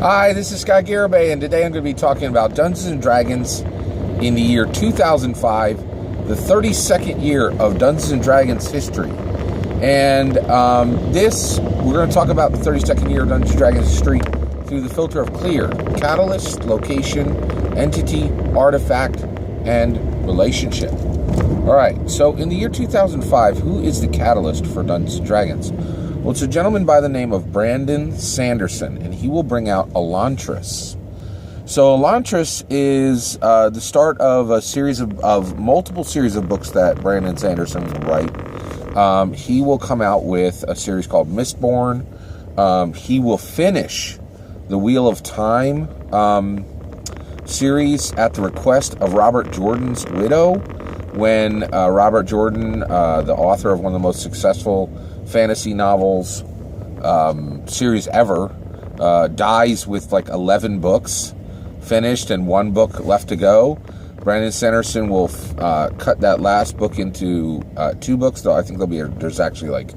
Hi, this is Scott Garibay, and today I'm going to be talking about Dungeons & Dragons in the year 2005, the 32nd year of Dungeons & Dragons history. And we're going to talk about the 32nd year of Dungeons & Dragons history through the filter of clear: catalyst, location, entity, artifact, and relationship. Alright, so in the year 2005, who is the catalyst for Dungeons & Dragons? Well, it's a gentleman by the name of Brandon Sanderson, and he will bring out Elantris. So Elantris is the start of a series of multiple series of books that Brandon Sanderson will write. He will come out with a series called Mistborn. He will finish the Wheel of Time series at the request of Robert Jordan's widow, when Robert Jordan, the author of one of the most successful fantasy novels series ever, dies with like 11 books finished and one book left to go. Brandon Sanderson will cut that last book into 2 books, though I think there's actually like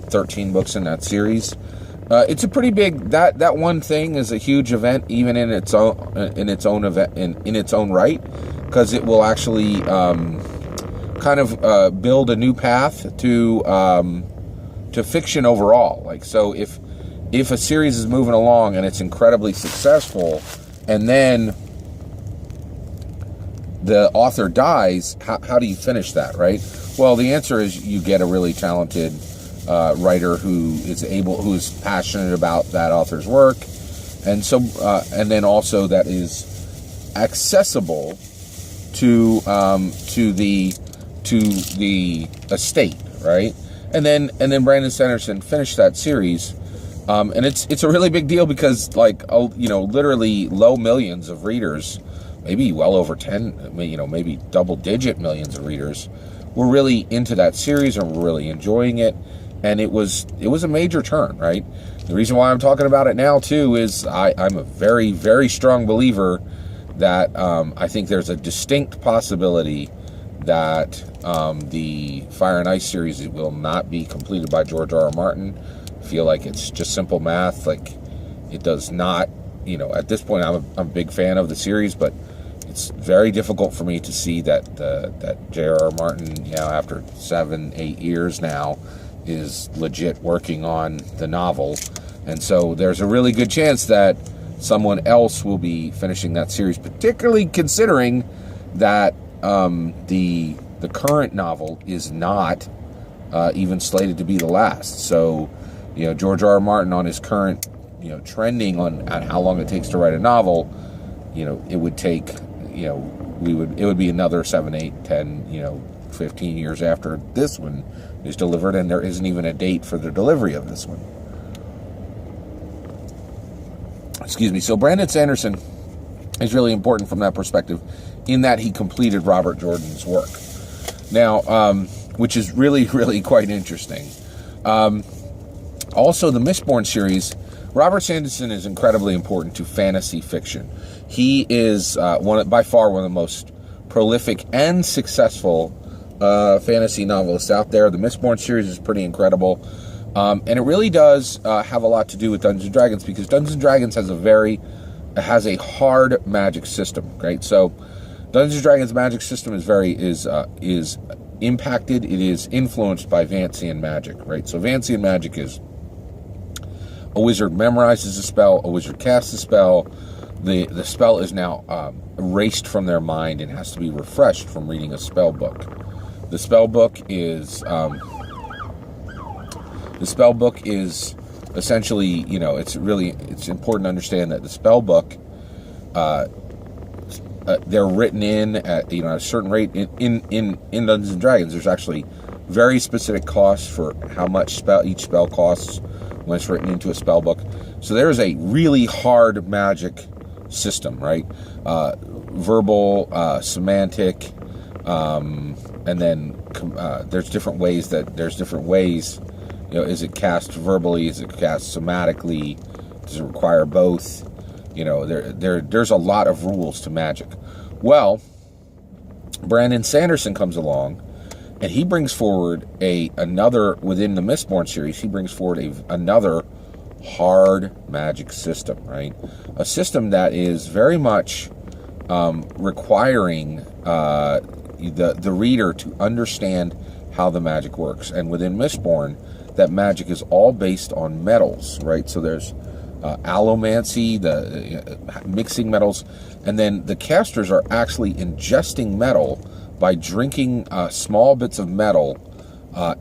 13 books in that series. It's a pretty big, that one thing is a huge event, even in its own event, in its own right, because it will actually kind of build a new path to fiction overall. Like, so if a series is moving along and it's incredibly successful, and then the author dies, how do you finish that, right? Well, the answer is you get a really talented writer who is passionate about that author's work, and so and then also that is accessible to the estate, right? And then Brandon Sanderson finished that series, and it's a really big deal because, like, literally low millions of readers, maybe well over 10, maybe double-digit millions of readers, were really into that series and were really enjoying it, and it was a major turn, right? The reason why I'm talking about it now too is I'm a very, very strong believer that I think there's a distinct possibility that the Fire and Ice series will not be completed by George R.R. Martin. I feel like it's just simple math. Like, it does not, at this point, I'm a big fan of the series, but it's very difficult for me to see that J.R.R. Martin, after 7-8 years now, is legit working on the novel. And so there's a really good chance that someone else will be finishing that series, particularly considering that the current novel is not even slated to be the last. So, George R.R. Martin, on his current, trending on how long it takes to write a novel, it would take, it would be another 7, 8, 10, 15 years after this one is delivered, and there isn't even a date for the delivery of this one. Excuse me. So Brandon Sanderson is really important from that perspective, in that he completed Robert Jordan's work. Now, which is really, really quite interesting. Also, the Mistborn series, Robert Sanderson is incredibly important to fantasy fiction. He is by far one of the most prolific and successful fantasy novelists out there. The Mistborn series is pretty incredible. And it really does have a lot to do with Dungeons & Dragons, because Dungeons & Dragons has a hard magic system, right? So Dungeons & Dragons magic system is impacted, it is influenced by Vancian magic, right? So Vancian magic is a wizard memorizes a spell, a wizard casts a spell, the spell is now erased from their mind and has to be refreshed from reading a spell book. The spell book is essentially, it's important to understand that the spell book, they're written in at a certain rate. In Dungeons and Dragons, there's actually very specific costs for how much each spell costs when it's written into a spell book. So there's a really hard magic system, right? Verbal, semantic, and then there's different ways. Is it cast verbally? Is it cast somatically? Does it require both? There's a lot of rules to magic. Well, Brandon Sanderson comes along, and he brings forward another within the Mistborn series. He brings forward another hard magic system, right? A system that is very much requiring the reader to understand how the magic works. And within Mistborn, that magic is all based on metals, right? So there's allomancy, the mixing metals, and then the casters are actually ingesting metal by drinking small bits of metal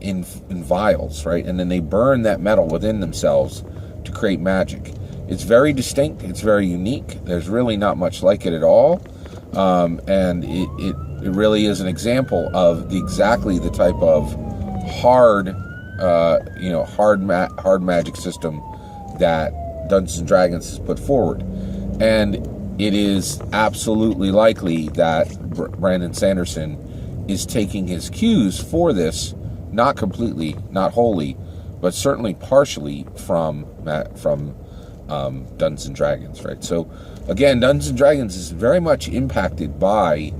in vials, right? And then they burn that metal within themselves to create magic. It's very distinct. It's very unique. There's really not much like it at all, and it really is an example of exactly the type of hard magic system that Dungeons and Dragons has put forward. And it is absolutely likely that Brandon Sanderson is taking his cues for this, not completely, not wholly, but certainly partially from Dungeons and Dragons, right? So again, Dungeons and Dragons is very much impacted by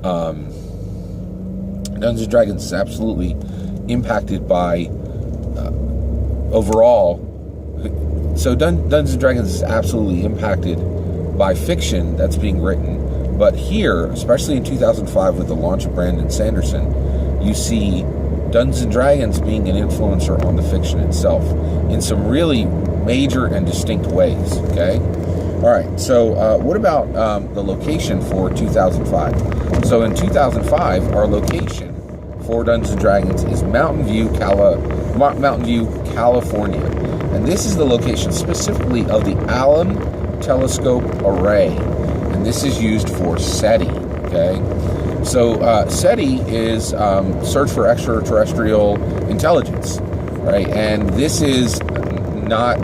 Dungeons and Dragons is absolutely impacted by overall. So Dungeons and Dragons is absolutely impacted by fiction that's being written. But here, especially in 2005 with the launch of Brandon Sanderson, you see Dungeons and Dragons being an influencer on the fiction itself in some really major and distinct ways, okay? All right, so what about the location for 2005? So in 2005, our location for Dungeons and Dragons is Mountain View, California. And this is the location specifically of the Allen Telescope Array. And this is used for SETI, okay? So SETI is Search for Extraterrestrial Intelligence, right? And this is not,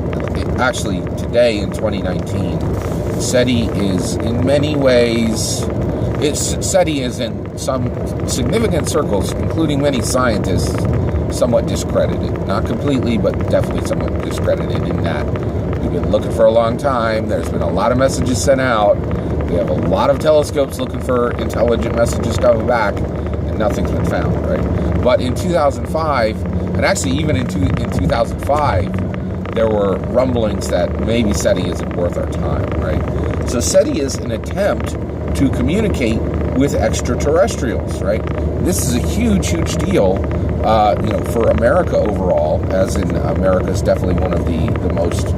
actually today in 2019, SETI is in many ways, SETI is in some significant circles, including many scientists, somewhat discredited. Not completely, but definitely somewhat discredited in that we've been looking for a long time. There's been a lot of messages sent out. We have a lot of telescopes looking for intelligent messages coming back, and nothing's been found, right? But in 2005, and actually even in 2005, there were rumblings that maybe SETI isn't worth our time, right? So SETI is an attempt to communicate with extraterrestrials, right? This is a huge, huge deal, for America overall, as in America is definitely one of the most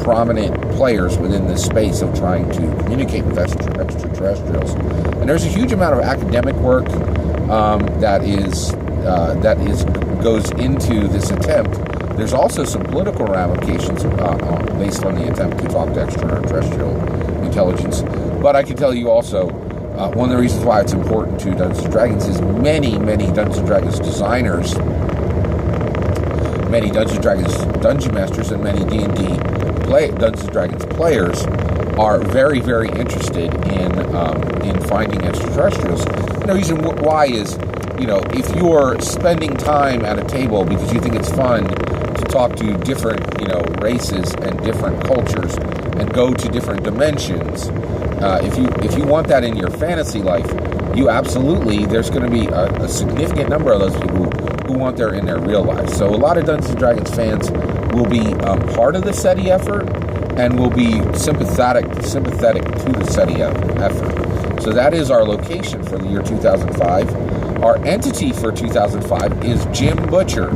prominent players within this space of trying to communicate with extraterrestrials. And there's a huge amount of academic work that goes into this attempt. There's also some political ramifications based on the attempt to talk to extraterrestrial intelligence. But I can tell you also, one of the reasons why it's important to Dungeons & Dragons is many, many Dungeons & Dragons designers, many Dungeons & Dragons dungeon masters, and many D&D Dungeons & Dragons players are very, very interested in finding extraterrestrials. And the reason why is, if you're spending time at a table because you think it's fun to talk to different, races and different cultures and go to different dimensions, if you want that in your fantasy life, you absolutely, there's going to be a significant number of those people who want that in their real life. So a lot of Dungeons & Dragons fans will be part of the SETI effort and will be sympathetic to the SETI effort. So that is our location for the year 2005. Our entity for 2005 is Jim Butcher.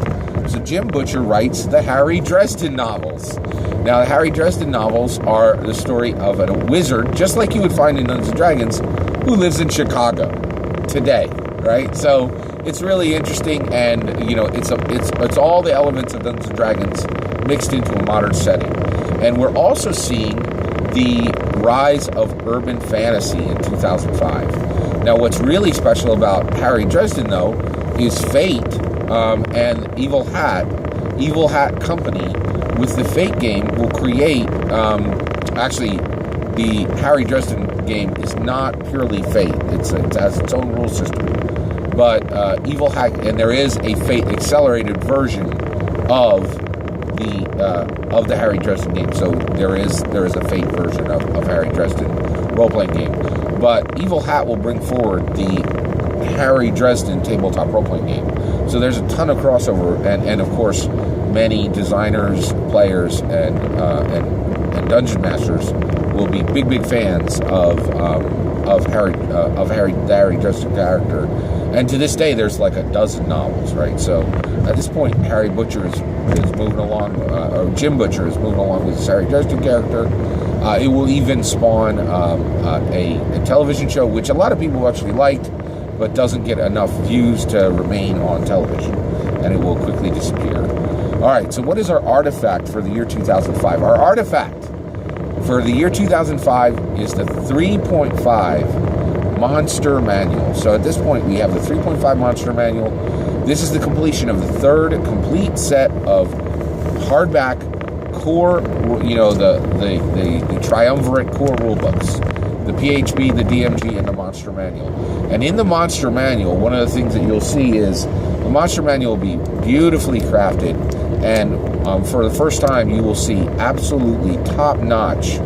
So Jim Butcher writes the Harry Dresden novels. Now, the Harry Dresden novels are the story of a wizard, just like you would find in Dungeons & Dragons, who lives in Chicago today, right? So it's really interesting, and it's all the elements of Dungeons & Dragons mixed into a modern setting. And we're also seeing the rise of urban fantasy in 2005. Now, what's really special about Harry Dresden, though, is Fate and Evil Hat Company with the Fate game will create, actually, the Harry Dresden game is not purely Fate. It has its own rule system. But Evil Hat, and there is a Fate accelerated version of the Harry Dresden game. So there is a Fate version of Harry Dresden role-playing game. But Evil Hat will bring forward the Harry Dresden tabletop role-playing game. So there's a ton of crossover, and of course, many designers, players, and dungeon masters will be big fans of Harry, the Harry Dresden character. And to this day, there's like a dozen novels, right? So at this point, Harry Butcher is moving along, or Jim Butcher is moving along with his Harry Dresden character. It will even spawn a television show, which a lot of people actually liked, but doesn't get enough views to remain on television, and it will quickly disappear. All right, so what is our artifact for the year 2005? Our artifact for the year 2005 is the 3.5 Monster Manual. So at this point, we have the 3.5 Monster Manual. This is the completion of the third complete set of hardback core, the triumvirate core rule books, the PHB, the DMG, and the Monster Manual. And in the Monster Manual, one of the things that you'll see is the Monster Manual will be beautifully crafted, and for the first time, you will see absolutely top-notch,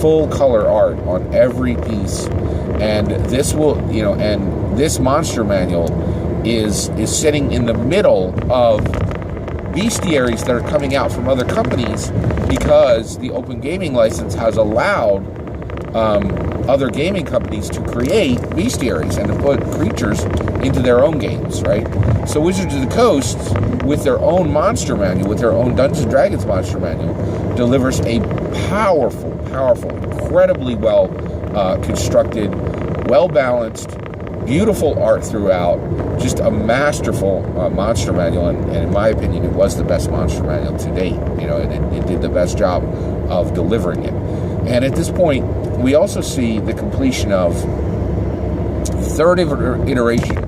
full-color art on every piece. And this this Monster Manual is sitting in the middle of bestiaries that are coming out from other companies, because the Open Gaming License has allowed other gaming companies to create bestiaries and to put creatures into their own games, right? So Wizards of the Coast, with their own Monster Manual, with their own Dungeons & Dragons Monster Manual, delivers a powerful, incredibly well constructed, well-balanced, beautiful art throughout, just a masterful Monster Manual, and in my opinion, it was the best Monster Manual to date, and it did the best job of delivering it. And at this point, we also see the completion of the third iteration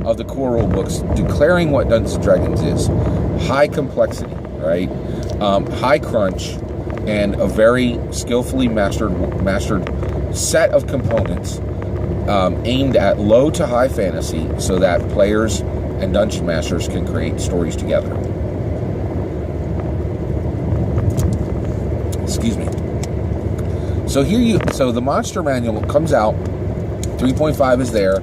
of the core rule books, declaring what Dungeons & Dragons is. High complexity, right? High crunch, and a very skillfully mastered set of components aimed at low to high fantasy, so that players and dungeon masters can create stories together. Excuse me. So so the Monster Manual comes out, 3.5 is there,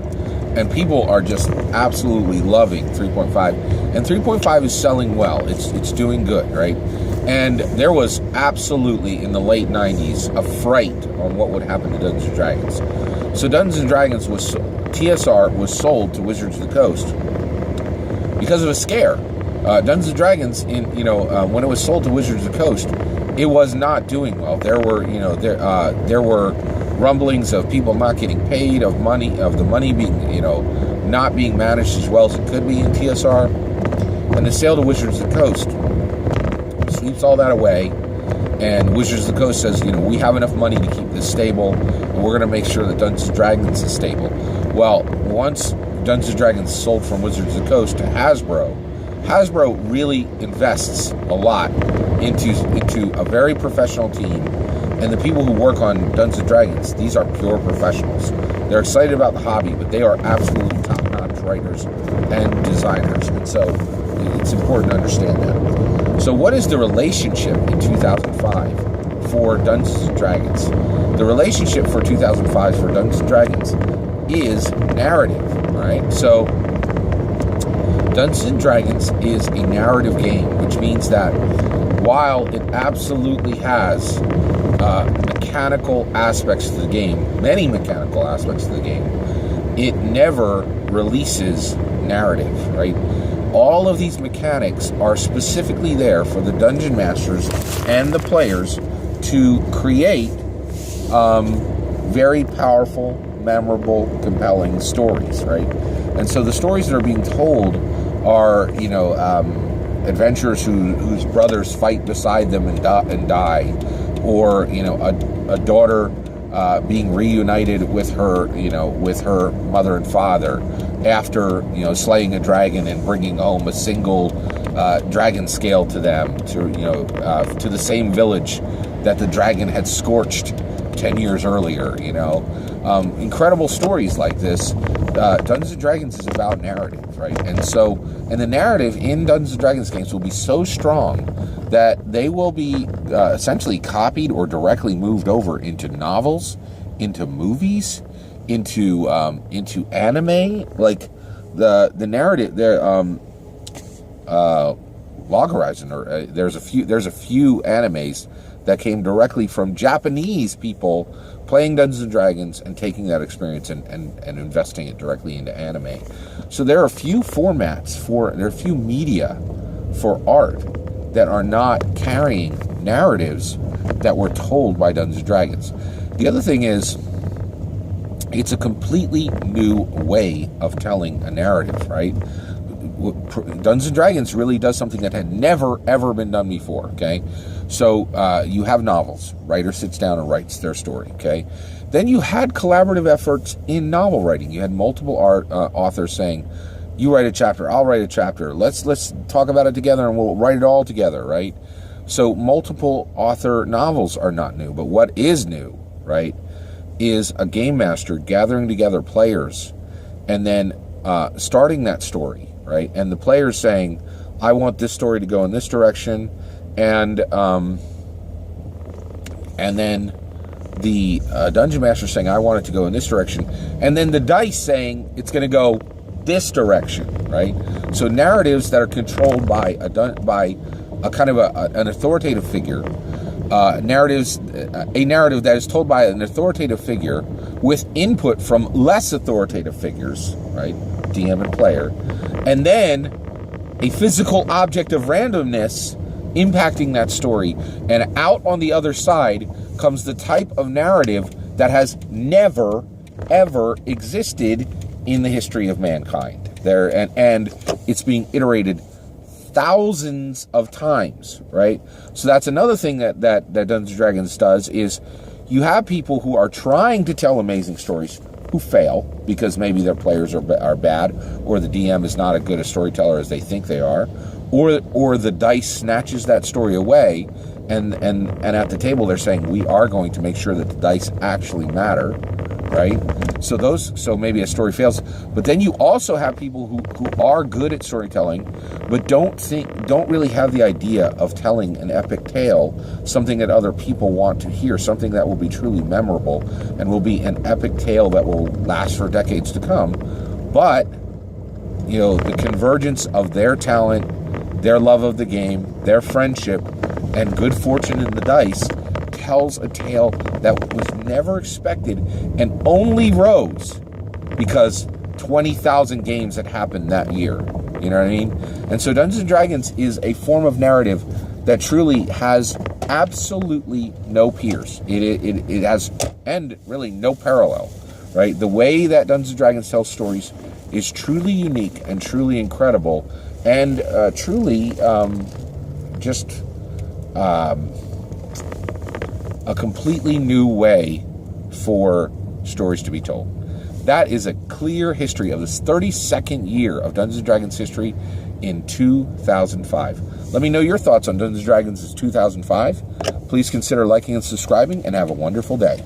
and people are just absolutely loving 3.5. And 3.5 is selling well. It's doing good, right? And there was absolutely, in the late 90s, a fright on what would happen to Dungeons & Dragons. So Dungeons & Dragons TSR was sold to Wizards of the Coast because of a scare. Dungeons & Dragons, when it was sold to Wizards of the Coast, it was not doing well. There were rumblings of people not getting paid, of the money being, not being managed as well as it could be in TSR. And the sale to Wizards of the Coast sweeps all that away, and Wizards of the Coast says, we have enough money to keep this stable, and we're going to make sure that Dungeons & Dragons is stable. Well, once Dungeons & Dragons sold from Wizards of the Coast to Hasbro really invests a lot into a very professional team, and the people who work on Dungeons & Dragons, these are pure professionals. They're excited about the hobby, but they are absolutely top-notch writers and designers, and so it's important to understand that. So what is the relationship in 2005 for Dungeons & Dragons? The relationship for 2005 for Dungeons & Dragons is narrative, right? So Dungeons & Dragons is a narrative game, which means that while it absolutely has mechanical aspects to the game, many mechanical aspects to the game, it never releases narrative, right? All of these mechanics are specifically there for the dungeon masters and the players to create very powerful, memorable, compelling stories, right? And so the stories that are being told are, adventurers whose brothers fight beside them and die, or a daughter being reunited with her mother and father after slaying a dragon and bringing home a single dragon scale to them, to the same village that the dragon had scorched 10 years earlier. Incredible stories like this. Dungeons & Dragons is about narrative, right? And the narrative in Dungeons & Dragons games will be so strong that they will be essentially copied or directly moved over into novels, into movies, into anime. Like the narrative there. Log Horizon, or there's a few animes that came directly from Japanese people playing Dungeons and Dragons and taking that experience and investing it directly into anime. So there are a few formats there are a few media for art that are not carrying narratives that were told by Dungeons and Dragons. The other thing is, it's a completely new way of telling a narrative, right? Dungeons and Dragons really does something that had never, ever been done before, okay? So you have novels. Writer sits down and writes their story, okay? Then you had collaborative efforts in novel writing. You had multiple authors saying, you write a chapter, I'll write a chapter. Let's talk about it together and we'll write it all together, right? So multiple author novels are not new. But what is new, right, is a game master gathering together players and then starting that story, right? And the players saying, I want this story to go in this direction, and then the dungeon master saying, I want it to go in this direction, and then the dice saying it's going to go this direction, right? So narratives that are controlled by a kind of an authoritative figure, a narrative that is told by an authoritative figure with input from less authoritative figures, right? DM and player, and then a physical object of randomness impacting that story, and out on the other side comes the type of narrative that has never, ever existed in the history of mankind. And it's being iterated thousands of times, right? So that's another thing that Dungeons & Dragons does, is you have people who are trying to tell amazing stories who fail because maybe their players are bad, or the DM is not as good a storyteller as they think they are, or the dice snatches that story away, and at the table they're saying, we are going to make sure that the dice actually matter, right? So maybe a story fails. But then you also have people who are good at storytelling, but don't really have the idea of telling an epic tale, something that other people want to hear, something that will be truly memorable and will be an epic tale that will last for decades to come. But the convergence of their talent, their love of the game, their friendship, and good fortune in the dice tells a tale that was never expected and only rose because 20,000 games had happened that year. You know what I mean? And so Dungeons & Dragons is a form of narrative that truly has absolutely no peers. It has, and really no parallel, right? The way that Dungeons & Dragons tells stories is truly unique and truly incredible, and truly just a completely new way for stories to be told. That is a clear history of this 32nd year of Dungeons & Dragons history in 2005. Let me know your thoughts on Dungeons & Dragons' 2005. Please consider liking and subscribing, and have a wonderful day.